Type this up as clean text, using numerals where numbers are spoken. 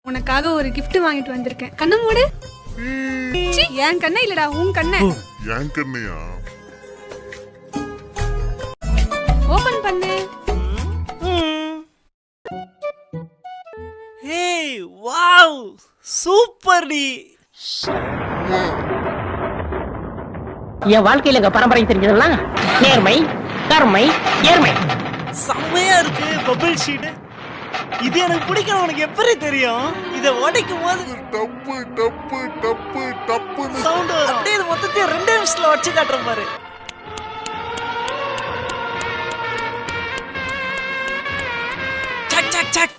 உனக்காக ஒரு gift வாங்கிட்டு வந்திருக்கேன். கண்ணு மூடு. என் கண்ணே இல்லடா, உன் கண்ணே. என் கண்ணையா? ஓபன் பண்ணு. ஹேய் வாவ் சூப்பர் டி. என் வாழ்க்கையில எங்க பரம்பரை தெரிஞ்சதெல்லாம் நேர்மை, கருமை, ஏர்மை. செம்மையா இருக்கு பபிள் ஷீட். இது எனக்கு பிடிக்கும். உனக்கு எப்படி தெரியும்? இத உடைக்கும் போது டப்பு டப்பு டப்பு டப்புன்னு சவுண்ட் வரும். அப்படியே இது மொத்தத்தையும் 2 நிமிஷத்துல உடைச்சு காட்டுறேன் பாரு. சக் சக் சக்.